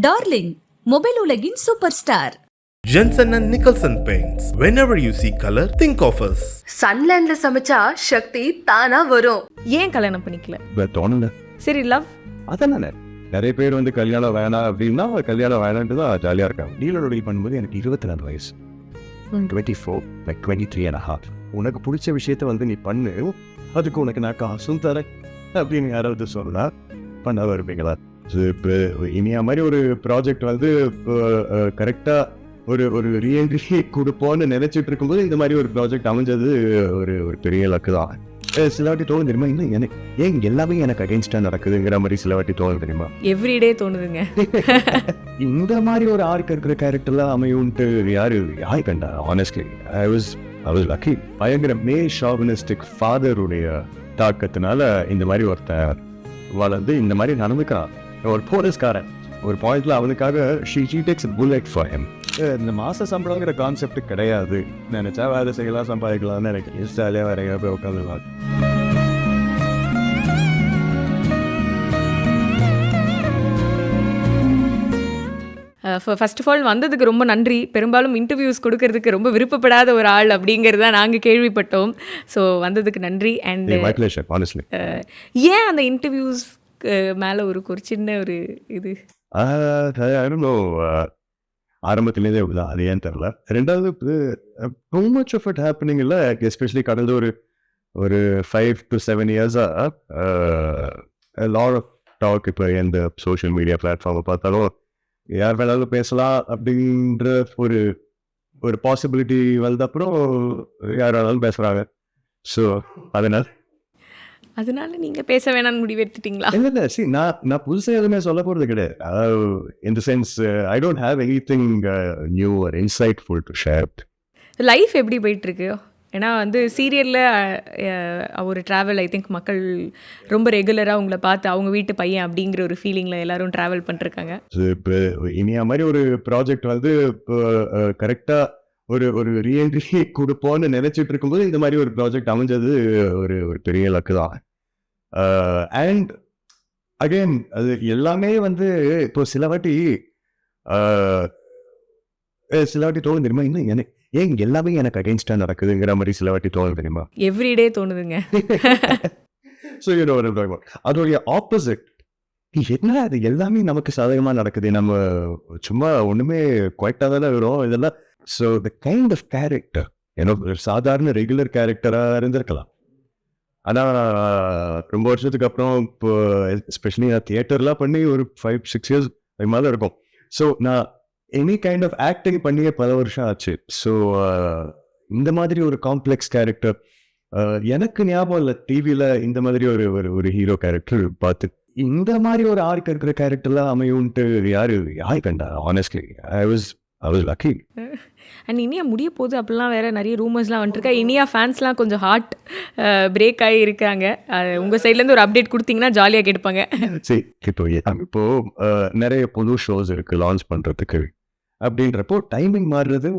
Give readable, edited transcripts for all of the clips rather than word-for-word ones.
Darling mobile உலகின் super star. Jensen and Nicholson Paints. Whenever you see color, think of us. சன்லேண்ட்ல சமைச்சா சக்தி தானா வரும். ஏன் கல்யாணம் பண்ணிக்கல? தோணல. சரி, லவ் அதானே நிறைய பேர் வந்து கல்யாணம் வேணாம் அப்படின்னா கல்யாணம் வேணான்ட்டு தான் ஜாலியாக இருக்காங்க. டீலர் டீல் பண்ணும்போது எனக்கு 24 வயசு, 24 லைக் 23.5. உனக்கு பிடிச்ச விஷயத்த வந்து நீ பண்ணு, அதுக்கு உனக்கு நான் காசும் தரேன் அப்படின்னு யாராவது சொன்னா பண்ண வருவீங்களா? இப்போ இனியா மாதிரி ஒரு ப்ராஜெக்ட் வந்து கரெக்டாக ஒரு ரீஎன்ட்ரி கொடுப்போன்னு நினைச்சிட்டு இருக்கும்போது இந்த மாதிரி ஒரு ப்ராஜெக்ட் அமைஞ்சது ஒரு பெரிய லக்கு தான். சில வாட்டி தோணும் தெரியுமா, இன்னும் எனக்கு ஏன் எல்லாமே எனக்கு அகெயின்ஸ்டா நடக்குதுங்கிற மாதிரி சில வாட்டி தோணும் தெரியுமா? எவ்ரிடே தோணுதுங்க. இந்த மாதிரி ஒரு ஆர்க் இருக்கிற கேரக்டர்லாம் அமையும்ட்டு யாரு கண்டா? Honestly I was lucky. பயங்கர ஷாவினிஸ்டிக் ஃபாதருடைய தாக்கத்தினால இந்த மாதிரி ஒருத்தர் வளர்ந்து இந்த மாதிரி நடந்துக்கிறான். ஒரு போலீஸ்காரன் ஒரு பாயிண்ட்ல அவனுக்காக she takes a bullet for him. இந்த மாச சம்பளங்கிற கான்செப்ட் கிடையாது. நினைச்சா வேலை செய்யலாம், சம்பாதிக்கலாம்னு எனக்கு இன்ஸ்டாலே வேற போய் உட்காந்துலாம். ஃபர்ஸ்ட் ஆஃப் ஆல் வந்ததுக்கு ரொம்ப நன்றி. பெரும்பாலும் இன்டர்வியூஸ் கொடுக்கறதுக்கு ரொம்ப விருப்பப்படாத ஒரு ஆள் அப்படிங்கிறது தான் நாங்கள் கேள்விப்பட்டோம். ஸோ வந்ததுக்கு நன்றி. அண்ட் ஏன் அந்த இன்டர்வியூஸ் மேலே ஒரு சின்ன ஒரு இது ஆரம்பத்துலேருந்தே அப்படிதான், அது ஏன் தெரில. ரெண்டாவது too much of it happening இல்லை, எஸ்பெஷலி கடந்த ஒரு 5 to 7 இயர்ஸாக லாட் ஆஃப் டாக். இப்போ எந்த சோஷியல் மீடியா பிளாட்ஃபார்மை பார்த்தாலும் யார் வேணாலும் பேசலாம் அப்படின்ற ஒரு பாசிபிலிட்டி வந்த அப்புறம் யார் வேணாலும் பேசுகிறாங்க. ஸோ அதனால நீங்கள் பேச வேணாம்னு முடிவு எடுத்துட்டீங்களா? இல்லை சி, நான் புதுசாக எதுவுமே சொல்ல போகிறது கிடையாது. In the sense I don't have anything new or insightful to share. Life எப்படி போயிட்டுருக்கு? ஏன்னா வந்து சீரியலில் ஒரு ட்ராவல், ஐ திங்க் மக்கள் ரொம்ப ரெகுலராக உங்களை பார்த்து அவங்க வீட்டு பையன் அப்படிங்கிற ஒரு ஃபீலிங்கில் எல்லாரும் ட்ராவல் பண்ணிருக்காங்க. இப்போ இனியா மாதிரி ஒரு ப்ராஜெக்ட் வந்து கரெக்டாக ஒரு ரீஎன்ட்ரி கொடுப்போன்னு நினைச்சிட்டு இருக்கும்போது இந்த மாதிரி ஒரு ப்ராஜெக்ட் அமைஞ்சது ஒரு பெரிய லக்கு தான். அண்ட் அகெயின் அது எல்லாமே வந்து இப்போ சில வாட்டி தோணும் தெரியுமா, இன்னும் எனக்கு ஏன் எல்லாமே எனக்கு அகெயின்ஸ்டா நடக்குதுங்கிற மாதிரி சில வாட்டி தோணும் தெரியுமா? எவ்ரிடே தோணுதுங்க. ஸோ அதோடைய ஆப்போசிட் என்ன, அது எல்லாமே நமக்கு சாதகமாக நடக்குது, நம்ம சும்மா ஒன்றுமே குவைட்டாக தானே வரும் இதெல்லாம். So the kind of character ஒரு சாதாரண ரெகுலர் கேரக்டராக இருந்திருக்கலாம். ஆனால் ரொம்ப வருஷத்துக்கு அப்புறம் இப்போ எஸ்பெஷலி நான் தியேட்டர்லாம் பண்ணி ஒரு 5-6 இயர்ஸ் மாதிரி இருக்கும். ஸோ நான் எனி கைண்ட் ஆஃப் ஆக்டிங் பண்ணியே பல வருஷம் ஆச்சு. ஸோ இந்த மாதிரி ஒரு காம்ப்ளெக்ஸ் கேரக்டர் எனக்கு ஞாபகம் இல்லை டிவியில் இந்த மாதிரி ஒரு ஹீரோ கேரக்டர் பார்த்து. இந்த மாதிரி ஒரு ஆர்க் இருக்கிற கேரக்டர்லாம் அமையும்ட்டு யாரு கண்டா? Honestly I was lucky. And Iniya முடிய போகுது அப்படிலாம் வேறு நிறைய ரூமர்ஸ்லாம் வந்துட்டுருக்கா. இனியா ஃபேன்ஸ்லாம் கொஞ்சம் ஹார்ட் பிரேக் ஆகி இருக்காங்க. உங்கள் சைட்லேருந்து ஒரு அப்டேட் கொடுத்தீங்கன்னா ஜாலியாக கேட்பாங்க. சரி, இப்போ நிறைய புது ஷோஸ் இருக்குது லான்ச் பண்ணுறதுக்கு. அப்படின்றப்போ டைமிங் மாறுறது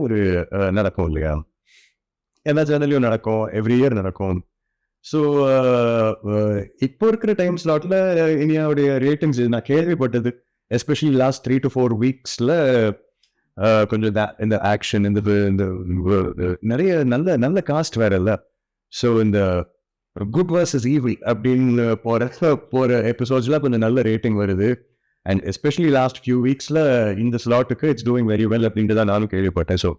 நடக்கும் இல்லையா? எல்லா சேனல்லையும் நடக்கும், எவ்ரி இயர் நடக்கும். ஸோ இப்போ இருக்கிற டைம் ஸ்லாட்டில் இனியாவுடைய ரேட்டிங்ஸ் நான் கேள்விப்பட்டது, எஸ்பெஷலி லாஸ்ட் 3 to 4 வீக்ஸில் கொஞ்சம் இந்த ஆக்ஷன் இந்த நிறைய நல்ல காஸ்ட் வேற இல்லை. ஸோ இந்த குட் வர்சஸ் ஈவில் அப்படின்னு போகிற எபிசோட்ஸ்லாம் கொஞ்சம் நல்ல ரேட்டிங் வருது. அண்ட் எஸ்பெஷலி லாஸ்ட் ஃபியூ வீக்ஸில் இந்த ஸ்லாட்டுக்கு இட்ஸ் டூயிங் வெரி வெல் அப்படின்ட்டு தான் நானும் கேள்விப்பட்டேன். ஸோ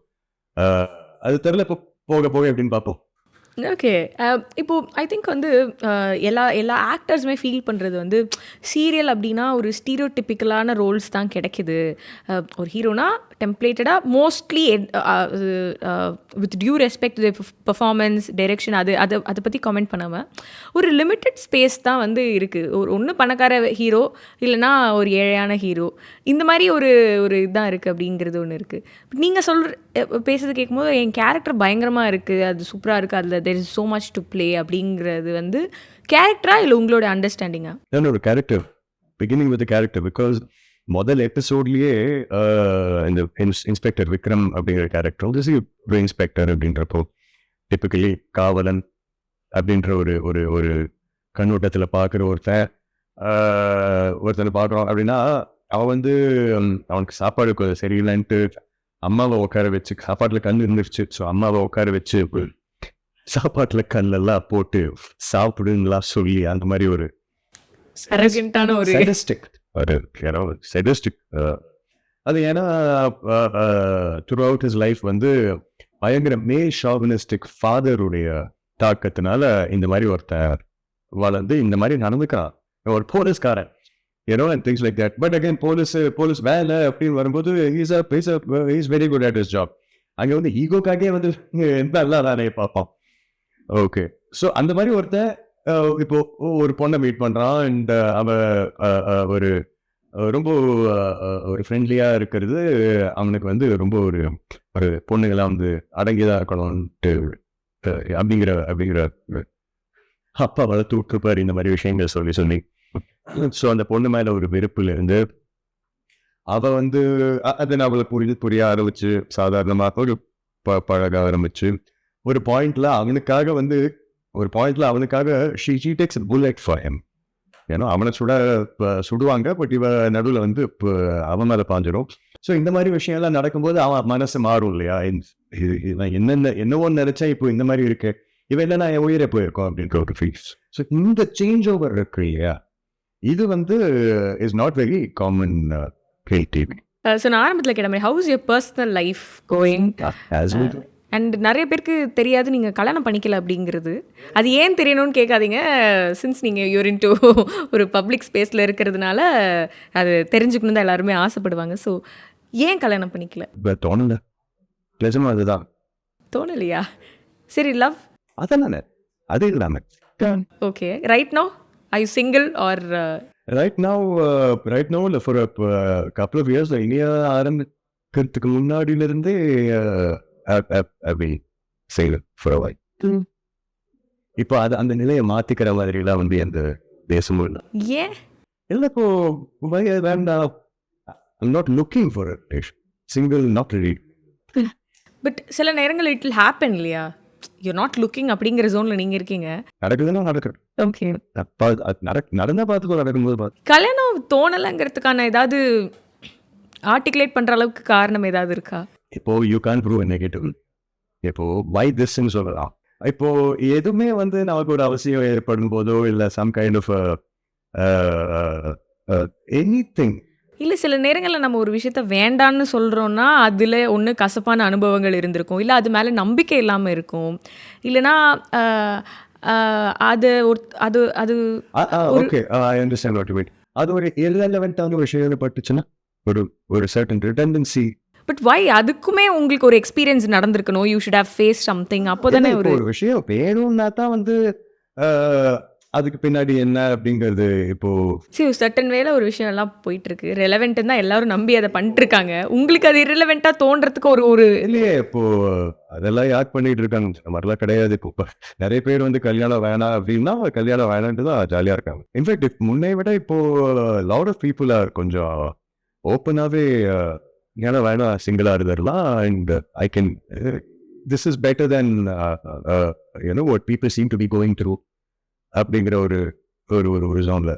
அது தெரில, இப்போ போக எப்படின்னு பார்ப்போம். ஓகே. இப்போது ஐ திங்க் வந்து எல்லா ஆக்டர்ஸுமே ஃபீல் பண்ணுறது வந்து சீரியல் அப்படின்னா ஒரு ஸ்டீரியோடிப்பிக்கலான ரோல்ஸ் தான் கிடைக்கிது. ஒரு ஹீரோனா டெம்ப்ளேட்டடாக mostly with due respect performance direction அதை பற்றி கமெண்ட் பண்ணாமல் ஒரு லிமிட்டட் ஸ்பேஸ் தான் வந்து இருக்குது. ஒன்று பணக்கார ஹீரோ, இல்லைனா ஒரு ஏழையான ஹீரோ, இந்த மாதிரி ஒரு இதுதான் இருக்குது அப்படிங்கிறது ஒன்று இருக்குது. நீங்கள் பேசுறது கேட்கும்போது என் கேரக்டர் பயங்கரமாக இருக்குது, அது சூப்பராக இருக்குது, அதில் there is so much to play அப்படிங்கிறது வந்து கேரக்டரா இல்லை உங்களோட அண்டர்ஸ்டாண்டிங்கா? ஒரு character beginning with character. Because முதல் எபிசோட்லேயே இந்த இன்ஸ்பெக்டர் விக்ரம் அப்படிங்கிற கேரக்டர் ஒரு இன்ஸ்பெக்டர் அப்படின்றப்போ டிப்பிக்கலி காவலன் அப்படின்ற ஒரு கண்ணோட்டத்தில் பார்க்குற ஒருத்தனை பார்க்குறோம் அப்படின்னா அவன் வந்து அவனுக்கு சாப்பாடு சரியில்லைன்ட்டு அம்மாவை உட்கார வச்சு, சாப்பாட்டில் கல் இருந்துருச்சு. ஸோ அம்மாவை உட்கார வச்சு சாப்பாட்டில் கல்லெல்லாம் போட்டு சாப்பிடுங்கலாம் சொல்லி அந்த மாதிரி ஒரு அரகண்டான ஒரு sadistic, sadistic. அது ஏன்னா த்ரூ அவுட் ஹிஸ் லைஃப் வந்து பயங்கர மேல் ஷாவினிஸ்டிக் ஃபாதருடைய தாக்கத்தினால இந்த மாதிரி ஒருத்தர் வளர்ந்து இந்த மாதிரி நடந்துக்கிறான். ஒரு போலீஸ்காரன், and things like that. But again, police வேலை அப்படின்னு வரும்போது he's very good at his job. அங்கே வந்து ஈகோக்காகவே வந்து எல்லாம் நிறைய பார்ப்போம். ஓகே, ஸோ அந்த மாதிரி ஒருத்தன் இப்போ ஒரு பொண்ணை மீட் பண்ணுறான். அண்ட் ஒரு ரொம்ப ஒரு ஃப்ரெண்ட்லியாக இருக்கிறது அவனுக்கு வந்து ரொம்ப ஒரு பொண்ணுங்களாம் வந்து அடங்கிதான் இருக்கணும்ட்டு அப்படிங்கிற அப்பா வளர்த்து விட்டுருப்பார் இந்த மாதிரி விஷயங்கள் சொல்லி. ஸோ அந்த பொண்ணு மேலே ஒரு வெறுப்புல இருந்து அவ வந்து அதை அவளை புரிய ஆரம்பிச்சு சாதாரணமாக ஒரு பழக ஆரம்பிச்சு ஒரு பாயிண்ட்ல அவனுக்காக she takes a bullet for him. ஏன்னா அவனை சுடுவாங்க, பட் இவ நடுவில் வந்து இப்போ அவன் மேலே பாஞ்சிடும். ஸோ இந்த மாதிரி விஷயம்லாம் நடக்கும்போது அவன் மனசு மாறும் இல்லையா? என்னவோ நினைச்சா இப்போ இந்த மாதிரி இருக்கு, இவன் இல்லைன்னா என் உயிரை போயிருக்கோம் அப்படின்ற ஒரு ஃபீஸ். ஸோ இந்த சேஞ்ச் ஓவர் இருக்கு இல்லையா, இது வந்து is not very common creative. So நான் ஆரம்பத்தில் கேட்ட மாதிரி house your personal life going and நிறைய பேருக்கு தெரியாது நீங்கள் கல்யாணம் பண்ணிக்கல அப்படிங்கிறது. அது ஏன் தெரியணும்னு கேட்காதீங்க, சின்ஸ் நீங்கள் யூர் இன்டு ஒரு பப்ளிக் ஸ்பேஸில் இருக்கிறதுனால அது தெரிஞ்சுக்கணும் தான் எல்லாருமே ஆசைப்படுவாங்க. ஸோ ஏன் கல்யாணம் பண்ணிக்கல? தோணல, நிஜமா அதுதான் தோணலையா? சரி, லவ் அதான் அது இல்லாமல் okay. Right no are you single or right now for a couple of years Iniya ஆரம்பிக்கிறதுக்கு முன்னாடியிலிருந்தே I've been single for a while. இப்போ அந்த நிலையை மாத்திக்கிற மாதிரிலாம் வந்து எந்த தேசமும் இல்லை. ஏன் இல்லை, இப்போ வேண்டாம், I'm not looking for a relation, single, not ready. But சில நேரங்கள் இட் will happen இல்லையா? you're not looking அப்படிங்கிற ஜோனில் நீங்கள் இருக்கீங்க. நடக்குதுன்னா நடக்குது. ஓகே, நடந்தால் பார்த்துக்கோ, நடக்கும்போது பார்த்து. கல்யாணம் தோணலைங்கிறதுக்கான ஏதாவது ஆர்டிகுலேட் பண்ணுற அளவுக்கு காரணம் ஏதாவது இருக்கா? இப்போ யூ கேன் ப்ரூவ் நெகட்டிவ். இப்போ வை திஸ்ன்னு சொல்லலாம். இப்போ எதுவுமே வந்து நமக்கு ஒரு அவசியம் ஏற்படும் போதோ இல்லை சம் கைண்ட் ஆஃப் எனிதிங். இல்லை, சில நேரங்களில் நம்ம ஒரு விஷயத்த வேண்டான்னு சொல்கிறோன்னா அதில் ஒன்று கசப்பான அனுபவங்கள் இருந்திருக்கும், இல்லை அது மேலே நம்பிக்கை இல்லாமல் இருக்கும், இல்லைனா அது அது அது okay, I understand what you mean. அது ஒரு irrelevant-ஆன விஷயம் பட்டுச்சுன்னா ஒரு certain redundancy. பட் வை அதுக்குமே உங்களுக்கு ஒரு எக்ஸ்பீரியன்ஸ் நடந்திருக்கணும், you should have face something. அப்போ தானே ஒரு விஷயம் வேணும்னா தான் வந்து அதுக்கு பின்னாடி என்ன அப்படிங்கிறது. இப்போ சரி, சர்டன் வேலை ஒரு விஷயம் எல்லாம் போயிட்டு இருக்கு, ரெலவெண்ட்னு தான் எல்லாரும் நம்பி அதை பண்ணிட்டு இருக்காங்க. உங்களுக்கு அது irrelevant-ஆ தோன்றதுக்கு ஒரு இல்லையே, இப்போ அதெல்லாம் யார் பண்ணிட்டு இருக்காங்க? இந்த மாதிரிலாம் கிடையாது. இப்போ நிறைய பேர் வந்து கல்யாணம் வேணாம் அப்படின்னா கல்யாணம் வேணான்ட்டு தான் ஜாலியாக இருக்காங்க. இன்ஃபேக்ட் முன்னே விட இப்போ லாட் ஆஃப் பீப்புள் ஆர் கொஞ்சம் ஓப்பனாகவே வேணாம் சிங்கிளாக இருந்தரலாம். And I can this is better then what people seem to be going through அப்படிங்கிற ஒரு ஜோன்ல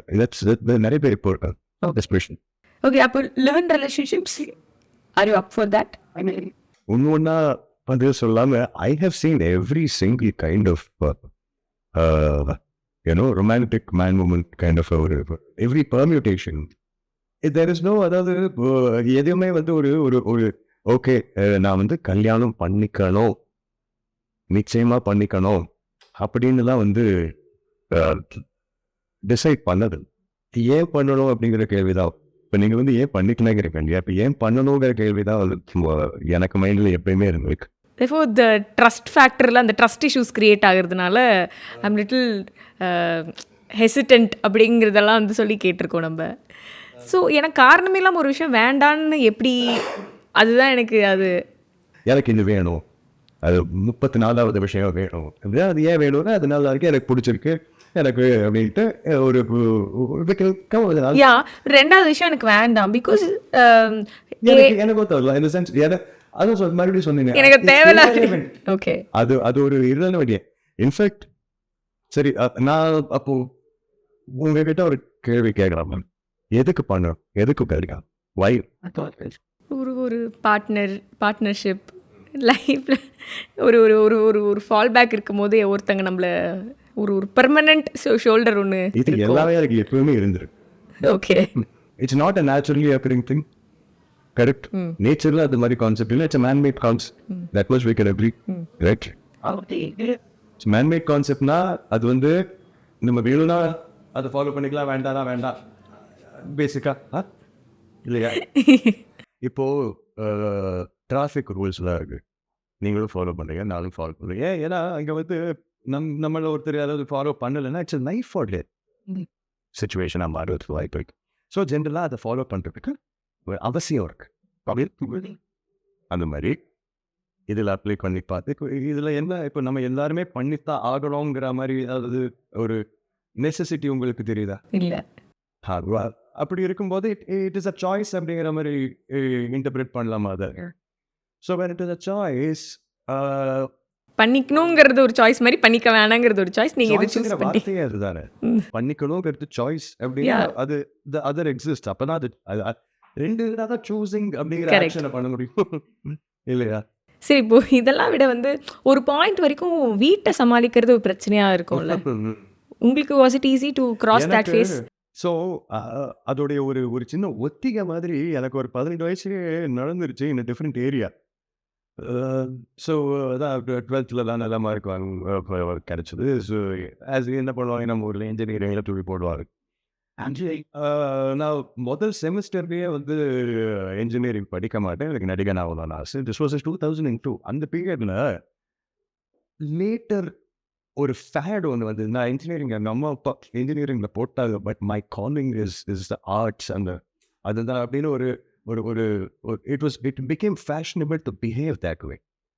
நிறைய பேர் இப்போ இருக்காங்க. Especially okay. அப்போ live in relationships, are you up for that? ஒன்னா வந்து சொல்லாம I have seen every single kind of romantic man woman kind of every permutation. There is no, அதாவது எதுவுமே வந்து ஒரு ஓகே நான் வந்து கல்யாணம் பண்ணிக்கணும், நிச்சயமா பண்ணிக்கணும் அப்படின்னுலாம் வந்து டிசைட் பண்ணது. ஏன் பண்ணணும் அப்படிங்கிற கேள்விதான். இப்போ நீங்கள் வந்து ஏன் பண்ணிக்கணுங்கிற கேள்வி, இப்போ ஏன் பண்ணணுங்கிற கேள்விதான் வந்து எனக்கு மைண்டில் எப்பயுமே இருந்திருக்கு. therefore the trust factorல அந்த ட்ரஸ்ட் இஷ்யூஸ் கிரியேட் ஆகுறதுனால ஐம் லிட்டில் ஹெசிடென்ட் அப்படிங்கிறதெல்லாம் வந்து சொல்லி கேட்டிருக்கோம் நம்ம. ஸோ எனக்கு காரணமே இல்லாமல் ஒரு விஷயம் வேண்டான்னு எப்படி, அதுதான் எனக்கு எனக்கு இது வேணும், அது 34வது விஷயம் வேணும், அது ஏன் வேணும்னா அதனால வரைக்கும் எனக்கு பிடிச்சிருக்கு எனக்கு அப்படின்ட்டு ஒரு ரெண்டாவது விஷயம் எனக்கு வேண்டாம் பிகாஸ் எனக்கும் தரலாம் இந்த சென்ஸ். அதான் மறுபடியும் சொன்னீங்க எனக்கு தேவையில்ல. ஓகே, அது ஒரு irrelevant. இன்ஃபேக்ட் சரி, நான் அப்போ உங்ககிட்ட ஒரு கேள்வி கேட்கலாம் மேம். எதுக்கு பண்ணணும், எதுக்கு கிடைக்கும், வை ஒரு பார்ட்னர்ஷிப் லைஃப்பில் ஒரு ஒரு ஒரு ஒரு ஒரு ஃபால் பேக் இருக்கும் போது ஒருத்தங்க நம்மளை ஒரு பெர்மனண்ட் ஷோல்டர் ஒன்று. இது எல்லாமே எனக்கு எப்பவுமே இருந்திருக்கு. Okay, it's not a naturally occurring thing. Correct. நேச்சர்ல அது மாதிரி கான்செப்ட் இல்லை. It's man made concept. That much we can agree. Right. It's man made கான்செப்ட்னா அது வந்து நம்ம வேணும்னா அதை ஃபாலோ பண்ணிக்கலாம், வேண்டாம் பேசிக்கா இல்லையா? இப்போ டிராஃபிக் ரூல்ஸ்லாம் இருக்கு, நீங்களும் ஃபாலோ பண்ணுறீங்க, நானும் ஃபாலோ பண்ணுறீங்க. ஏன்னா இங்கே வந்து நம்மள ஒருத்தர் யாராவது ஃபாலோ பண்ணலைன்னா இட்ஸ் லைஃப் ஆர் டெத் சுச்சுவேஷனாக மாறுறதுக்கு வாய்ப்பு இருக்கு. ஸோ ஜென்ரலாக அதை ஃபாலோ பண்ணுறதுக்கு ஒரு அவசியம் இருக்கு. அந்த மாதிரி இதில் அப்ளை பண்ணி பார்த்து இதில் என்ன இப்போ நம்ம எல்லாருமே பண்ணித்தான் ஆகணுங்கிற மாதிரி ஏதாவது ஒரு நெசசிட்டி உங்களுக்கு தெரியுதா? இல்லை. அப்படி இருக்கும்போது இட் இஸ் அ சாய்ஸ் அப்படிங்கிற மாதிரி இன்டர்பிரேட் பண்ணலாமா அதை? So when it is a choice, பண்ணிக்கணுங்கிறது ஒரு சாய்ஸ் மாதிரி, பண்ணிக்க வேணாங்கிறது ஒரு சாய்ஸ். நீங்கள் இது சூஸ் பண்ணி வார்த்தையே அதுதானே, பண்ணிக்கணுங்கிறது சாய்ஸ் அப்படின்னா அது the other exists. அப்பதான் அது ரெண்டு தான் சூசிங் அப்படிங்கிற ஆக்ஷனை பண்ண முடியும் இல்லையா? சரி, இப்போ இதெல்லாம் விட வந்து ஒரு பாயிண்ட் வரைக்கும் வீட்டை சமாளிக்கிறது ஒரு பிரச்சனையாக இருக்கும்ல. உங்களுக்கு was it easy to cross that phase? So அதோடைய ஒரு சின்ன ஒத்திகை மாதிரி எனக்கு ஒரு 18 வயசுலேயே நடந்துருச்சு இன் டிஃப்ரெண்ட் ஏரியா. ஸோ அதான் 12th நல்ல மார்க் கிடச்சிது. ஸோ ஆஸ் என்ன பண்ணுவாங்க, நம்ம ஊரில் இன்ஜினியரிங்கில் தூக்கி போடுவாங்க. நான் முதல் செமிஸ்டர்லேயே வந்து இன்ஜினியரிங் படிக்க மாட்டேன், எனக்கு நடிகன் ஆகலாம் ஆசை. This was 2002. அந்த பீரியடில் லேட்டர் ஒரு ஃபேட் ஒன்று வந்து, நான் இன்ஜினியரிங் எங்கள் அம்மா அப்பா இன்ஜினியரிங்கில் போட்டாங்க, but my calling is the arts. அந்த அதுதான் அப்படின்னு ஒரு ஒரு it became fashionable to behave that way.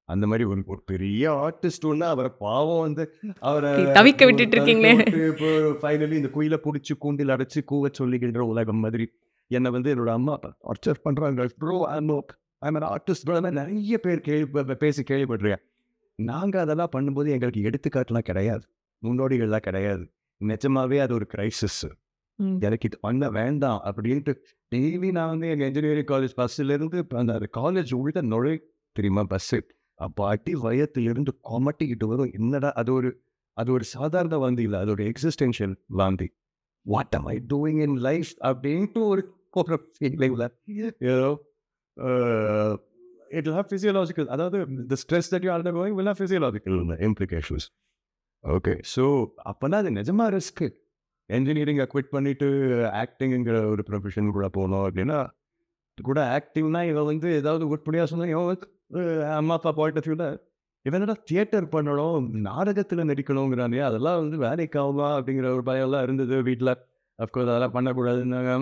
அந்த மாதிரி ஒரு பெரிய ஆர்டிஸ்ட் ஒன்று, அவரை பாவம் வந்து அவரை தவிக்க விட்டுட்டு இருக்கீங்களே. இப்போ ஃபைனலி இந்த குயிலை பிடிச்சி கூண்டில் அடைச்சி கூவ சொல்லிக்கின்ற உலகம் மாதிரி என்னை வந்து என்னோட அம்மா டார்ச்சர் பண்ணுறாங்க. ப்ரோ ஐம் ஆர்டிஸ்ட் ப்ரோ, நிறைய பேர் பேசி கேள்விப்படுறேன். நாங்கள் அதெல்லாம் பண்ணும்போது எங்களுக்கு எடுத்துக்காட்டுலாம் கிடையாது, முன்னோடிகள்லாம் கிடையாது. நிஜமாவே அது ஒரு கிரைசிஸ். எனக்கு இது பண்ண வேண்டாம் அப்படின்ட்டு டெய்லி நான் வந்து எங்கள் இன்ஜினியரிங் காலேஜ் பஸ்ஸுலேருந்து அந்த காலேஜ் உள்ள தெரியுமா பஸ்ஸு, அப்போ அடி வயத்திலிருந்து கொமட்டிக்கிட்டு வரும். என்னடா அது ஒரு சாதாரண வாந்தி இல்லை, அது ஒரு எக்ஸிஸ்டென்ஷியல் வாந்தி. What am I doing in life அப்படின்ட்டு ஒரு ஃபீலிங்ல ஏதோ it will have physiological, அதாவது the stress that you are undergoing will have physiological implications. Okay, so அப்போனா அது நிஜமா ரிஸ்க்கு. என்ஜினியரிங்கை குவிட் பண்ணிவிட்டு ஆக்டிங்கிற ஒரு ப்ரொஃபஷன் கூட போகணும் அப்படின்னா கூட ஆக்டிங்னா இவன் வந்து ஏதாவது உட்படியாக சொன்னால் இவன் அம்மா அப்பா பாயிண்ட் ஆஃப் வியூவில் இவனோட தியேட்டர் பண்ணணும், நாடகத்தில் நடிக்கணுங்கிறானே, அதெல்லாம் வந்து வேலைக்கு ஆகுமா அப்படிங்கிற ஒரு பயம்லாம் இருந்தது வீட்டில். அஃப்கோர்ஸ் அதெல்லாம் பண்ணக்கூடாதுன்னாங்க.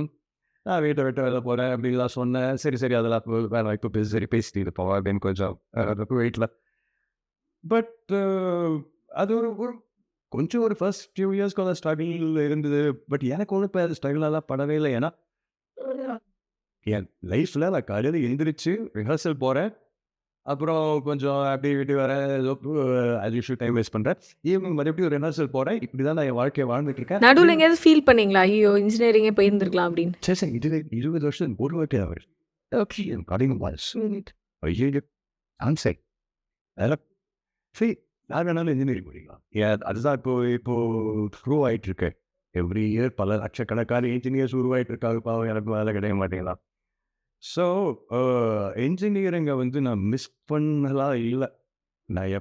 நான் வீட்டை விட்டு வேலை போகிறேன் அப்படின்லாம் சொன்னேன். சரி அதெல்லாம் வேலை இப்போ சரி பேசிட்டு இது போவேன் அப்படின்னு கொஞ்சம் வீட்டில். பட் அது கொஞ்சம் ஒரு ஃபர்ஸ்ட் ஃபியூ இயர்ஸ்க்கு அந்த ஸ்ட்ரகிள் இருந்தது. பட் எனக்கு ஒன்றும் இப்போ அது ஸ்ட்ரகிளெல்லாம் படவே இல்லை. ஏன்னா என் லைஃப்பில் நான் காலையில் எழுந்திரிச்சு ரிஹர்சல் போகிறேன், அப்புறம் கொஞ்சம் அப்படி விட்டு வரேன், ஏதோ அது யூஷுவல் டைம் வேஸ்ட் பண்ணுறேன். ஈவினிங் மறுபடியும் ஒரு ரிஹர்சல் போகிறேன். இப்படி தான் நான் என் வாழ்க்கையை வாழ்ந்துட்டு இருக்கேன். நடுவில் எங்கேயாவது ஃபீல் பண்ணீங்களா, ஐயோ இன்ஜினியரிங்கே போயிருந்துருக்கலாம் அப்படின்னு? சரி இது 20 வருஷம் ஒரு வாட்டி ஆகுது. ஓகே ஐயோ ஆன்சை அதெல்லாம் சரி, யார் வேணாலும் இன்ஜினியரிங் படிக்கலாம். ஏன் அதுதான் இப்போ ப்ரூவ் ஆகிட்டு இருக்கேன். எவ்ரி இயர் பல லட்சக்கணக்கான இன்ஜினியர்ஸ் உருவாகிட்டு இருக்காங்க. பாவம் எனக்கு வேலை கிடைக்க மாட்டேங்கலாம். ஸோ இன்ஜினியரிங்கை வந்து நான் மிஸ் பண்ணலாம் இல்லை. நான்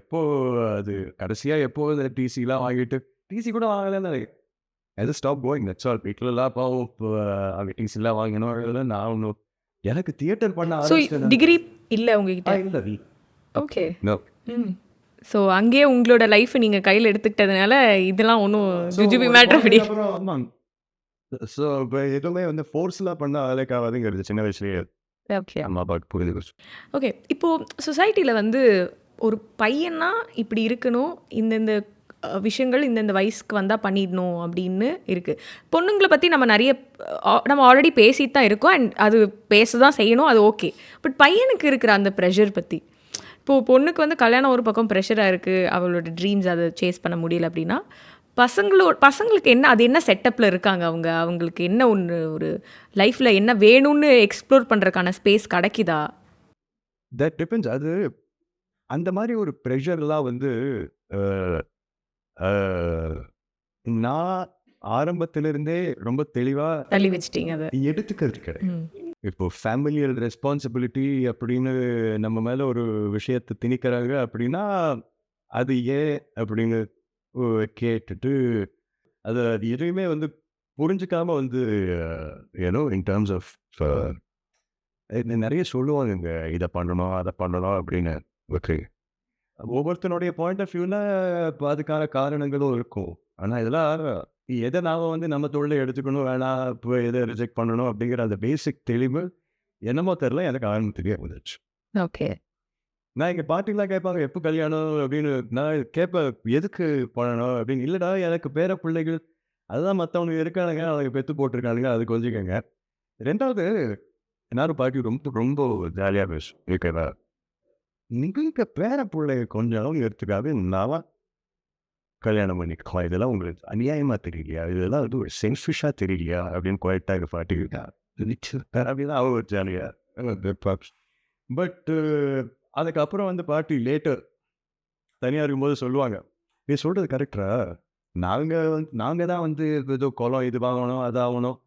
அது கடைசியாக எப்போ இந்த டிசிலாம் வாங்கிட்டு டிசி கூட வாங்கலைன்னு எது ஸ்டாப் கோயிங் தட்ஸ் ஆல். வீட்டிலலாம் பாவம் அங்கே டிசிலாம் வாங்கினோம். நான் ஒன்றும் எனக்கு தியேட்டர் பண்ண டிகிரி இல்லை உங்ககிட்ட? இல்லை. ஓகே. ஸோ அங்கேயே உங்களோட லைஃப்பை நீங்கள் கையில் எடுத்துக்கிட்டதுனால இதெல்லாம் ஒன்றும் ஜுஜுபி மேட்ரு அப்படி. ஆமாம். ஸோ இப்போ எதுவுமே வந்து ஃபோர்ஸ்லாம் பண்ண வேலைக்கு ஆகாதுங்கிறது சின்ன வயசுலேயே ஓகே அம்மா அப்பாவுக்கு புரியுது. ஓகே, இப்போது சொசைட்டியில் வந்து ஒரு பையனா இப்படி இருக்கணும், இந்தந்த விஷயங்கள் இந்தந்த வயசுக்கு வந்தால் பண்ணிடணும் அப்படின்னு இருக்குது. பொண்ணுங்களை பற்றி நம்ம ஆல்ரெடி பேசிட்டு தான் இருக்கோம், அண்ட் அது பேச தான் செய்யணும், அது ஓகே. பட் பையனுக்கு இருக்கிற அந்த ப்ரெஷர் பற்றி, இப்போது பொண்ணுக்கு வந்து கல்யாணம் ஒரு பக்கம் ப்ரெஷராக இருக்குது, அவளோட ட்ரீம்ஸ் அதை சேஸ் பண்ண முடியல அப்படின்னா, பசங்களுக்கு என்ன அது என்ன செட்டப்பில் இருக்காங்க அவங்க, அவங்களுக்கு என்ன ஒன்று ஒரு லைஃப்பில் என்ன வேணும்னு எக்ஸ்ப்ளோர் பண்ணுறதுக்கான ஸ்பேஸ் கிடைக்குதா? That depends. அது அந்த மாதிரி ஒரு ப்ரெஷர்லாம் வந்து அஹ், அஹ், நான் ஆரம்பத்திலிருந்தே ரொம்ப தெளிவா தள்ளி வச்சிட்டீங்க அதை. எடுத்துக்கிறது கிடையாது. ம். இப்போ ஃபேமிலியல் ரெஸ்பான்சிபிலிட்டி அப்படின்னு நம்ம மேல ஒரு விஷயத்தை திணிக்கிறாங்க அப்படின்னா அது ஏன் அப்படின்னு கேட்டுட்டு அது அது எதுவுமே வந்து புரிஞ்சுக்காம வந்து ஏன்னோ இன் டேர்ம்ஸ் ஆஃப் நிறைய சொல்லுவாங்க இதை பண்ணணும் அதை பண்ணணும் அப்படின்னு. ஓகே, ஒவ்வொருத்தனுடைய பாயிண்ட் ஆஃப் வியூவில் அதுக்கான காரணங்களும் இருக்கும். ஆனால் இதெல்லாம் எதை நாம் வந்து நம்ம தொழிலை எடுத்துக்கணும் வேணாம் இப்போ எதை ரிஜெக்ட் பண்ணணும் அப்படிங்கிற அந்த பேசிக் தெளிவு என்னமோ தெரில எனக்கு ஆரம்பத்திலேயே வந்துச்சு. ஓகே. நான் எங்கள் பாட்டிலாம் கேட்பாங்க எப்போ கல்யாணம் அப்படின்னு. நான் கேட்பேன் எதுக்கு பண்ணணும் அப்படின்னு. இல்லைடா எனக்கு பேர பிள்ளைகள் அதுதான் மற்றவங்க இருக்கானுங்க அவங்க பெற்று போட்டிருக்கானுங்க அது கொஞ்சிக்கங்க. ரெண்டாவது எல்லாரும் பாட்டி ரொம்ப ரொம்ப ஜாலியாக பேசும் இருக்கா நீங்கள் பேர பிள்ளை கொஞ்சம் அளவு எடுத்துக்காது நான் கல்யாணம் பண்ணிக்கலாம். இதெல்லாம் உங்களுக்கு அநியாயமாக தெரியலையா, இதெல்லாம் வந்து ஒரு செல்ஃபிஷாக தெரியலையா அப்படின்னு குவாய்ட்டாக எங்கள் பாட்டி இருக்கா அப்படின்னா அவங்க ஒரு ஜாலியாக. பட் அதுக்கப்புறம் வந்து பாட்டி லேட்டர் தனியாக இருக்கும்போது சொல்லுவாங்க, நீ சொல்கிறது கரெக்டா, நாங்கள் தான் வந்து ஏதோ குளம் இது வாங்கணும் அது ஆகணும்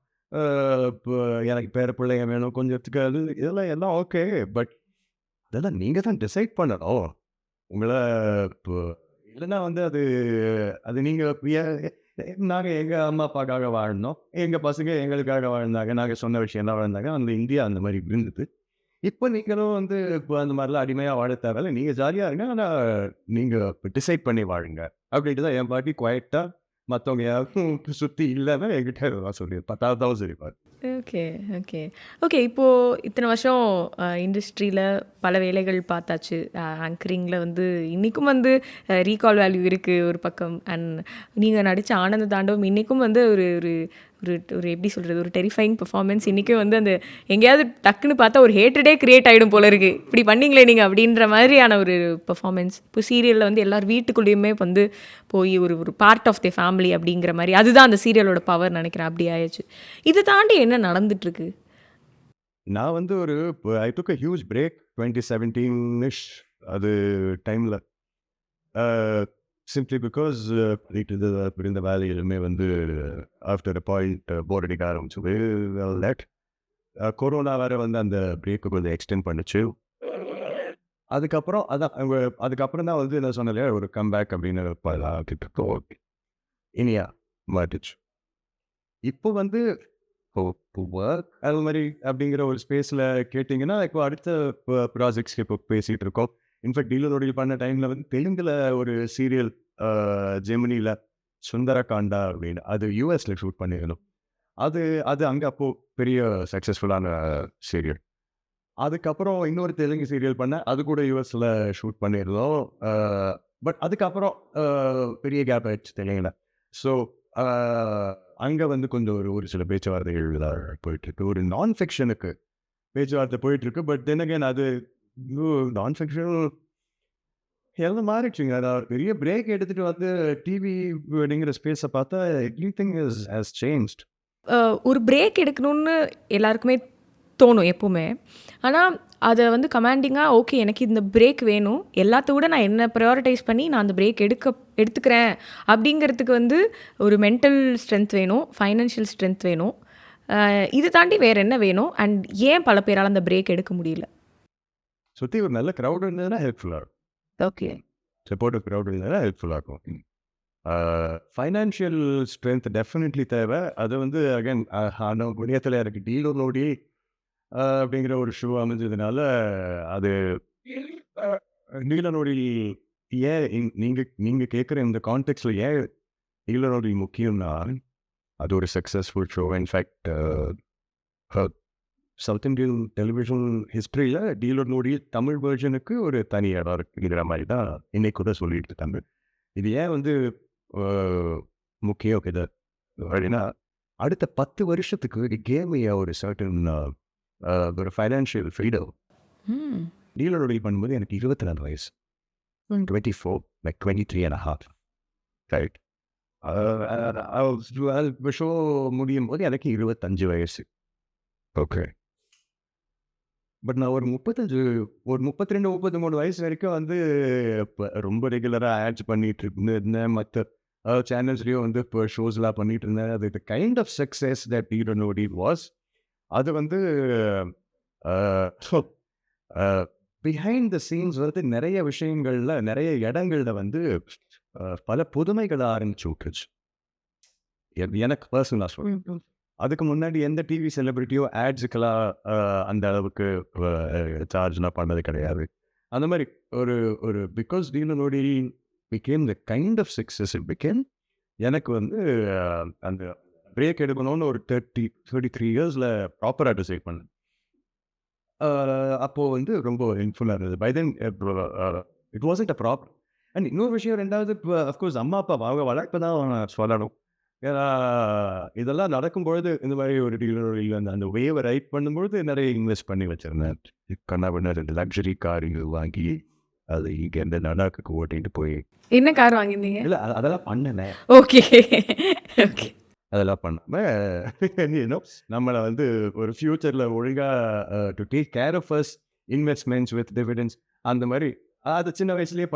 இப்போ எனக்கு பேர பிள்ளைங்க வேணும் கொஞ்சம் எடுத்துக்காது இதெல்லாம் எல்லாம் ஓகே. பட் அதெல்லாம் நீங்கள் தான் டிசைட் பண்ணணும். உங்களை இப்போ இல்லைன்னா வந்து அது அது நீங்கள் நாங்கள் எங்கள் அம்மா அப்பாக்காக வாழணும், எங்கள் பசங்க எங்களுக்காக வாழ்ந்தாங்க, நாங்கள் சொன்ன விஷயம்லாம் வாழ்ந்தாங்க. அந்த இந்தியா அந்த மாதிரி இருந்தது. இப்போ நீங்களும் வந்து இப்போ அந்த மாதிரிலாம் அடிமையாக வாழ தேவையில்ல, நீங்கள் ஜாலியாக இருங்க, ஆனால் நீங்கள் டிசைட் பண்ணி வாழுங்க அப்படின்ட்டு தான் என் பாட்டி குவைட்டாக மற்றவங்க யாருக்கும் சுற்றி இல்லாமல் என்கிட்ட தான் சொல்லி 10,000 சொல்லிப்பார். Okay, okay, okay. இப்போது இத்தனை வருஷம் இண்டஸ்ட்ரியில் பல வேலைகள் பார்த்தாச்சு. ஆங்கரிங்கில் வந்து இன்றைக்கும் வந்து ரீகால் வேல்யூ இருக்குது ஒரு பக்கம். அண்ட் நீங்கள் நடித்த ஆனந்த தாண்டவம் இன்றைக்கும் வந்து ஒரு ஒரு ஒரு ஒரு எப்படி சொல்கிறது, ஒரு டெரிஃபைங் பெர்ஃபார்மன்ஸ். இன்றைக்கும் வந்து அந்த எங்கேயாவது டக்குன்னு பார்த்தா ஒரு ஹேட்ரடே க்ரியேட் ஆகிடும் போல இருக்குது, இப்படி பண்ணிங்களே நீங்கள் அப்படின்ற மாதிரியான ஒரு பெர்ஃபார்மன்ஸ். இப்போ சீரியலில் வந்து எல்லார் வீட்டுக்குள்ளேயுமே வந்து போய் ஒரு ஒரு பார்ட் ஆஃப் தி ஃபேமிலி அப்படிங்கிற மாதிரி, அதுதான் அந்த சீரியலோட பவர் நினைக்கிறேன். அப்படி ஆயிடுச்சு. இது தாண்டி என்ன நடந்துட்டுருக்கு? நான் வந்து ஒரு ஐ டுக் அ ஹியூஜ் பிரேக் 2017-ish அது டைமில். சிம்ப்ளி பிகாஸ் இந்த வேலையிலுமே வந்து ஆஃப்டர் அ பாயிண்ட் போர் அடிக்க ஆரம்பிச்சு. லெட் கொரோனா வேறு வந்து அந்த பிரேக்கு கொஞ்சம் எக்ஸ்டெண்ட் பண்ணிச்சு. அதுக்கப்புறம் அதான் அதுக்கப்புறம் தான் வந்து நான் சொன்னேன் ஒரு கம்பேக் அப்படின்னு இனியா மாட்டுச்சு. இப்போ வந்து ஒர்க் அது மாதிரி அப்படிங்கிற ஒரு ஸ்பேஸில் கேட்டிங்கன்னா இப்போ அடுத்த ப்ராஜெக்ட்ஸ்க்கு இப்போ பேசிகிட்டு இருக்கோம். இன்ஃபேக்ட் டீலரோட பண்ண டைமில் வந்து தெலுங்கில் ஒரு சீரியல் ஜெமினியில் சுந்தரகாண்டா அப்படின்னு அது யூஎஸில் ஷூட் பண்ணியிருந்தோம். அது அது அங்கே அப்போது பெரிய சக்ஸஸ்ஃபுல்லான சீரியல். அதுக்கப்புறம் இன்னொரு தெலுங்கு சீரியல் பண்ணேன், அது கூட யூஎஸில் ஷூட் பண்ணியிருந்தோம். பட் அதுக்கப்புறம் பெரிய கேப் ஆயிடுச்சு தெலுங்கில். ஸோ அங்கே வந்து கொஞ்சம் ஒரு சில பேச்சுவார்த்தைகள் போயிட்டுருக்கு. ஒரு நான் ஃபிக்ஷனுக்கு பேச்சுவார்த்தை போயிட்டுருக்கு. பட் தென் அகேன் அது நான் ஃபிக்ஷன் எல்லாம் மாறிடுச்சுங்க. நான் பெரிய பிரேக் எடுத்துகிட்டு வந்து டிவி அப்படிங்கிற ஸ்பேஸை பார்த்தா எவ்ரி திங் ஹஸ் சேஞ்ச்ட். ஒரு பிரேக் எடுக்கணும்னு எல்லாருக்குமே தோணும் எப்போவுமே. ஆனால் அதை வந்து கமாண்டிங்காக ஓகே எனக்கு இந்த பிரேக் வேணும், எல்லாத்த விட நான் என்ன ப்ரையாரிட்டைஸ் பண்ணி நான் அந்த பிரேக் எடுத்துக்கிறேன் அப்படிங்கிறதுக்கு வந்து ஒரு மென்டல் ஸ்ட்ரென்த் வேணும், ஃபைனான்ஷியல் ஸ்ட்ரென்த் வேணும். இது தாண்டி வேறு என்ன வேணும்? அண்ட் ஏன் பல பேரால் அந்த பிரேக் எடுக்க முடியல? சுற்றி ஒரு நல்ல க்ரௌட் இருந்ததுன்னா ஹெல்ப்ஃபுல்லாக இருக்கும். ஓகே, சப்போர்ட்டிவ் க்ரௌட் இருந்ததுன்னா ஹெல்ப்ஃபுல்லாக இருக்கும். ஃபைனான்ஷியல் ஸ்ட்ரென்த் டெஃபினெட்லி தேவை. அது வந்து அகைன் அந்த புண்ணியத்தில் எனக்கு டீலர் நோடி அப்படிங்கிற ஒரு ஷோ அமைஞ்சதுனால அது டீலர் நோடி ஏன் நீங்கள் கேட்குற இந்த கான்டெக்ட்ஸில் ஏன் டீலர் நோடி முக்கியம்னா அது ஒரு successful show. In fact South Indian television ஹிஸ்ட்ரியில் டீலர் நோடி தமிழ் வெர்ஷனுக்கு ஒரு தனி இடம் இருக்குங்கிற மாதிரி தான் இன்னைக்கு கூட சொல்லிட்டு இருக்காங்க. இது ஏன் வந்து முக்கியம் இது அப்படின்னா அடுத்த 10 வருஷத்துக்கு கேம் ஒரு சர்டன் ஒரு ஃபைனான்ஷியல் ஃப்ரீடம். டீலரோட பண்ணும்போது எனக்கு 24 வயசு, 24 லைக் 23.5 ரைட். ஷோ முடியும் போது எனக்கு 25 வயசு. ஓகே. பட் நான் ஒரு 32, 33 வயசு வரைக்கும் வந்து ரொம்ப ரெகுலராக ஆட்ஸ் பண்ணிட்டு இருந்தேன். மற்ற சேனல்ஸ்லேயும் வந்து இப்போ ஷோஸ்லாம் பண்ணிட்டு இருந்தேன். அது the kind of success that you don't know it was. அது வந்து பிஹைண்ட் த சீன்ஸ் வந்து நிறைய விஷயங்கள்ல, நிறைய இடங்கள்ல வந்து பல புதுமைகளை ஆரம்பிச்சு விட்டுருச்சு. எனக்கு பர்சனலாக சொல்றேன். அதுக்கு முன்னாடி எந்த டிவி செலிபிரிட்டியோ ஆட்ஸுக்கெல்லாம் அந்த அளவுக்கு சார்ஜ்லாம் பண்ணது கிடையாது. அந்த மாதிரி ஒரு ஒரு because deal no deal became the kind of success it became. எனக்கு வந்து அந்த பிரேக் எடுக்கணும்னு ஒரு 33 இயர்ஸில் ப்ராப்பராக டிசைட் பண்ணேன். அப்போது வந்து ரொம்ப ஹெல்ப்ஃபுல்லாக இருந்தது. By then it wasn't a problem. And இன்னொரு விஷயம், ரெண்டாவது இப்போ அஃப்கோர்ஸ் அம்மா அப்பா அவங்க வளர்ப்பு தான் சொல்லணும். ஏன்னா இதெல்லாம் நடக்கும்பொழுது இந்த மாதிரி ஒரு டீலர் அந்த வேவை ரைட் பண்ணும்பொழுது நிறைய இன்வெஸ்ட் பண்ணி வச்சிருந்தேன். கண்ணா 2 லக்ஸரி கார் வாங்கி அது இங்கேருந்து லடாக்கு ஓட்டிகிட்டு போய் என்ன கார் வாங்கியிருந்தீங்க? இல்லை அதெல்லாம் பண்ணலை. Okay okay. அதெல்லாம் பண்ணாமல் நம்மளை வந்து ஒரு ஃப்யூச்சரில் ஒழுங்காக to take care of us investments with dividends அந்த மாதிரி அது சின்ன வயசுலேயே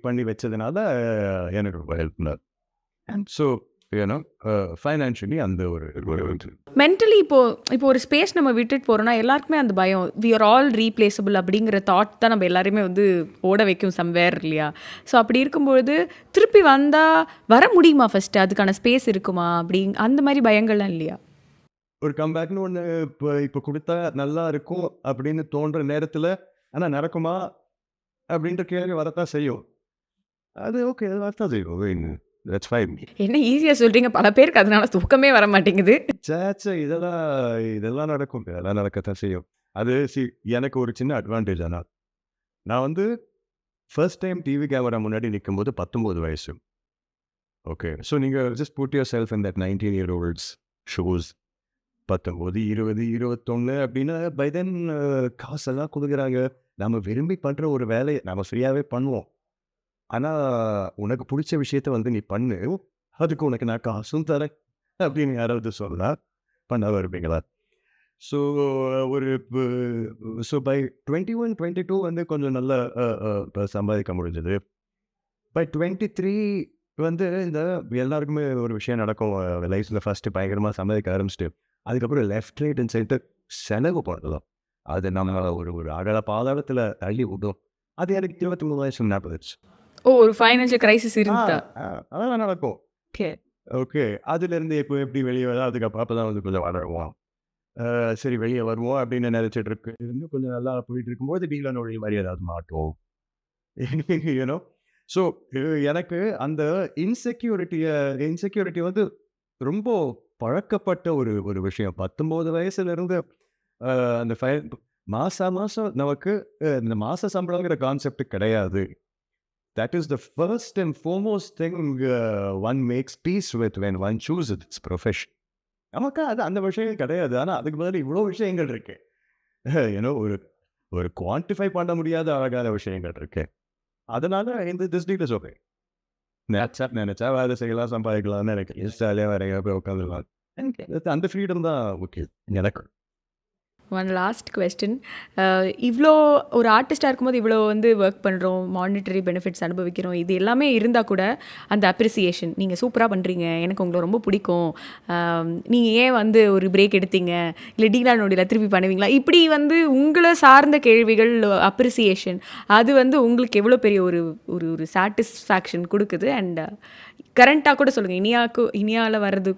பண்ணி வச்சதுனால எனக்கு ரொம்ப ஹெல்ப்ஃபுல்லாக. அண்ட் ஸோ ஃபைனான்ஷியலி அந்த ஒரு மென்டலி இப்போ ஒரு ஸ்பேஸ் நம்ம விட்டுட்டு போகிறோம்னா எல்லாருக்குமே அந்த பயம், வி ஆர் ஆல் ரீப்ளேசபிள் அப்படிங்கிற தாட் தான் நம்ம எல்லாருமே வந்து ஓட வைக்கும் சம்வேர் இல்லையா? ஸோ அப்படி இருக்கும்பொழுது திருப்பி வந்தால் வர முடியுமா? ஃபஸ்ட்டு அதுக்கான ஸ்பேஸ் இருக்குமா? அந்த மாதிரி பயங்கள்லாம் இல்லையா? ஒரு கம்பேக்னு ஒன்று இப்போ கொடுத்தா நல்லா இருக்கும் அப்படின்னு தோன்ற நேரத்தில் ஆனால் நடக்குமா அப்படின்ற கேள்வி வரத்தான் செய்யும். அது ஓகே, அது வரத்தான் செய்யும். That's fine. என்ன ஈஸியாக சொல்கிறீங்க, பல பேருக்கு அதனால தூக்கமே வர மாட்டேங்குது. சேச்சே இதெல்லாம் நடக்கும், இதெல்லாம் நடக்கத்தான் செய்யும். அது எனக்கு ஒரு சின்ன அட்வான்டேஜ். ஆனால் நான் வந்து ஃபர்ஸ்ட் டைம் டிவி கேமரா முன்னாடி நிற்கும்போது 19 வயசு. ஓகே, ஸோ நீங்கள் just put yourself in that 19-year-olds shows. 19, 20, 21 அப்படின்னா பை தென் காசெல்லாம் கொடுக்குறாங்க. நம்ம விரும்பி பண்ணுற ஒரு வேலையை நம்ம ஃப்ரீயாகவே பண்ணுவோம். ஆனால் உனக்கு பிடிச்ச விஷயத்த வந்து நீ பண்ணு, அதுக்கு உனக்கு நான் காசும் தரேன் அப்படின்னு யாராவது சொல்லலாம், பண்ண வருவீங்களா? ஸோ பை 21, 22 வந்து கொஞ்சம் நல்லா சம்பாதிக்க முடிஞ்சது. பை 23 வந்து இந்த எல்லாருக்குமே ஒரு விஷயம் நடக்கும் லைஃப்பில். ஃபஸ்ட்டு பயங்கரமாக சம்பாதிக்க ஆரம்பிச்சிட்டு அதுக்கப்புறம் லெஃப்ட் ரைட் அண்ட் சென்டர் செலவு பண்ணலாம். அது நம்ம ஒரு அகல பாதாளத்தில் தள்ளி விடும். அது எனக்கு 23 வயசு நடந்துச்சு. ஒரு ஃபைனான்ஷியல் கிரைசிஸ் இருந்தா அதெல்லாம் நடக்கும். ஓகே, அதுலேருந்து இப்போ எப்படி வெளியே வர, அதுக்கப்புறம் அப்போ தான் வந்து கொஞ்சம் வளருவோம். சரி வெளியே வருவோம் அப்படின்னு நினச்சிட்டு இருந்து கொஞ்சம் நல்லா போயிட்டு இருக்கும்போது டீலர் நோய் மாதிரி ஏதாவது மாட்டோம். யூனோ ஸோ எனக்கு அந்த இன்செக்யூரிட்டி வந்து ரொம்ப பழக்கப்பட்ட ஒரு விஷயம். 19 வயசுலேருந்து அந்த மாதம் நமக்கு இந்த மாத சம்பளங்கிற கான்செப்ட் கிடையாது. That is the first and foremost thing one makes peace with when one chooses its profession. நமக்கு அது அந்த விஷயம் கிடையாது. ஆனால் அதுக்கு பதில் இவ்வளோ விஷயங்கள் இருக்கு. ஒரு குவான்டிஃபை பண்ண முடியாத அழகான விஷயங்கள் இருக்கு. அதனால இந்த திஸ் டீல் இஸ் ஓகே. நினைச்சா வேலை செய்யலாம், சம்பாதிக்கலாம்னு எனக்கு ஜாலியாக வேற போய் உட்காந்துக்கலாம். அந்த ஃப்ரீடம் தான் ஓகே எனக்கு. One last question. இவ்வளோ ஒரு ஆர்டிஸ்டாக இருக்கும்போது இவ்வளோ வந்து ஒர்க் பண்ணுறோம், மானிட்டரி பெனிஃபிட்ஸ் அனுபவிக்கிறோம், இது எல்லாமே இருந்தால் கூட அந்த அப்ரிசியேஷன், நீங்கள் சூப்பராக பண்ணுறீங்க, எனக்கு உங்களை ரொம்ப பிடிக்கும், நீங்கள் ஏன் வந்து ஒரு பிரேக் எடுத்தீங்க, இல்லை டீலா நோடியில் திருப்பி பண்ணுவீங்களா, இப்படி வந்து உங்களை சார்ந்த கேள்விகள், அப்ரிசியேஷன், அது வந்து உங்களுக்கு எவ்வளோ பெரிய ஒரு ஒரு ஒரு சாட்டிஸ்ஃபேக்ஷன் கொடுக்குது? அண்ட் கரண்ட்டாக கூட சொல்லுங்கள், இனியாவில் வர்றது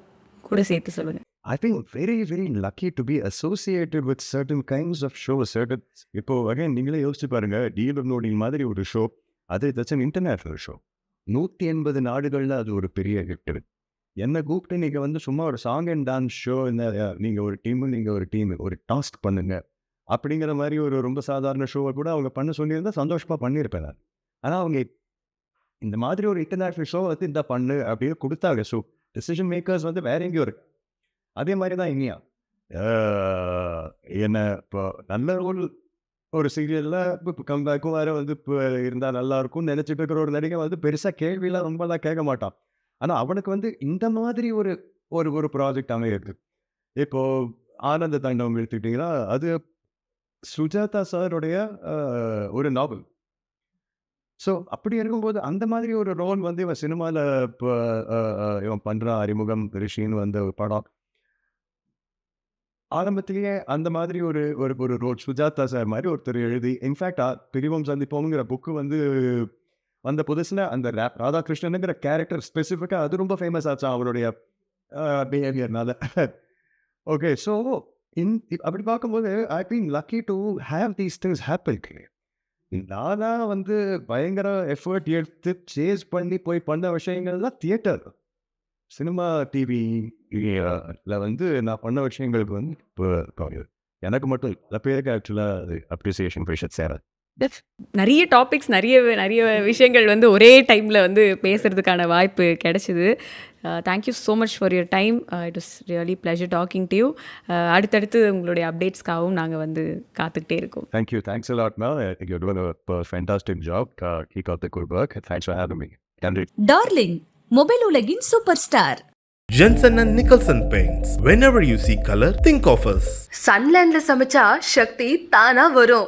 கூட சேர்த்து சொல்லுங்கள். I think very, very lucky to be associated with certain kinds of shows. இப்போ again நீங்களே யோசிச்சு பாருங்க, டீலர் நோடி மாதிரி ஒரு ஷோ, அது தட்ஸ் அன் இன்டர்நேஷ்னல் ஷோ. 180 நாடுகளில் அது ஒரு பெரிய ஹிட். என்னை கூப்பிட்டு நீங்கள் வந்து சும்மா ஒரு சாங் அண்ட் டான்ஸ் ஷோ, நீங்கள் ஒரு டீம் ஒரு டாஸ்க் பண்ணுங்க அப்படிங்கிற மாதிரி ஒரு ரொம்ப சாதாரண ஷோவை கூட அவங்க பண்ண சொல்லியிருந்தா சந்தோஷமாக பண்ணியிருப்பேன் நான். ஆனால் அவங்க இந்த மாதிரி ஒரு இன்டர்நேஷ்னல் ஷோ வந்து இந்த பண்ணு அப்படின்னு கொடுத்தாங்க. ஸோ டெசிஷன் மேக்கர்ஸ் வந்து வேற எங்கேயும் இருக்கு. அதே மாதிரி தான் இனியா என்ன இப்போ நல்ல ஒரு சீரியலில் இப்போ கம்பேக்கும் வேறு வந்து இப்போ இருந்தால் நல்லாயிருக்கும்னு நினச்சிட்டு இருக்கிற ஒரு நடிகை வந்து பெருசாக கேள்வியெலாம் ரொம்பலாம் கேட்க மாட்டான். ஆனால் அவனுக்கு வந்து இந்த மாதிரி ஒரு ஒரு ஒரு ப்ராஜெக்ட் அமையிறது. இப்போ ஆனந்த தாண்டவம் எடுத்துக்கிட்டிங்கன்னா அது சுஜாதா சாருடைய ஒரு நாவல். ஸோ அப்படி இருக்கும்போது அந்த மாதிரி ஒரு ரோல் வந்து இவன் சினிமாவில் இப்போ இவன் பண்ணுறான். அறிமுகம் ரிஷின்னு வந்த ஒரு படம் ஆரம்பத்திலேயே அந்த மாதிரி ஒரு ஒரு ஒரு ரோல் சுஜாதா சார் மாதிரி ஒருத்தர் எழுதி இன்ஃபேக்ட் பிரிவும் சந்திப்போங்கிற புக்கு வந்து வந்த புதுசில் அந்த ராதாகிருஷ்ணனுங்கிற கேரக்டர் ஸ்பெசிஃபிக்காக அது ரொம்ப ஃபேமஸ் ஆச்சான் அவருடைய பிஹேவியர்னால. ஓகே ஸோ அப்படி பார்க்கும்போது I been lucky to have these things happen. நானா வந்து பயங்கர எஃபர்ட் எடுத்து சேஸ் பண்ணி போய் பண்ண விஷயங்கள்லாம் தியேட்டர், சினிமா, டிவியில் வந்து நான் பண்ண விஷயங்களுக்கு வந்து இப்போ எனக்கு மட்டும் இல்லை பேருக்கு ஆக்சுவலாக அது அப்ரிசியேஷன் பேஷன் சேராது. நிறைய டாபிக்ஸ் நிறைய நிறைய விஷயங்கள் வந்து ஒரே டைமில் வந்து பேசுகிறதுக்கான வாய்ப்பு கிடைச்சிது. Thank you so much for your time. It was really pleasure talking to you. அடுத்தடுத்து உங்களுடைய அப்டேட்ஸ்க்காகவும் நாங்கள் வந்து காத்துக்கிட்டே இருக்கோம். Thanks a lot, Mel. I think you're doing a fantastic job. Keep up the good work. Thanks for having me. நன்றி. Darling mobile உலகின் super star. Jensen and Nicholson Paints. Whenever you see color, think of us. சன்லேண்ட்ல சமைச்சா சக்தி தானா வரும்.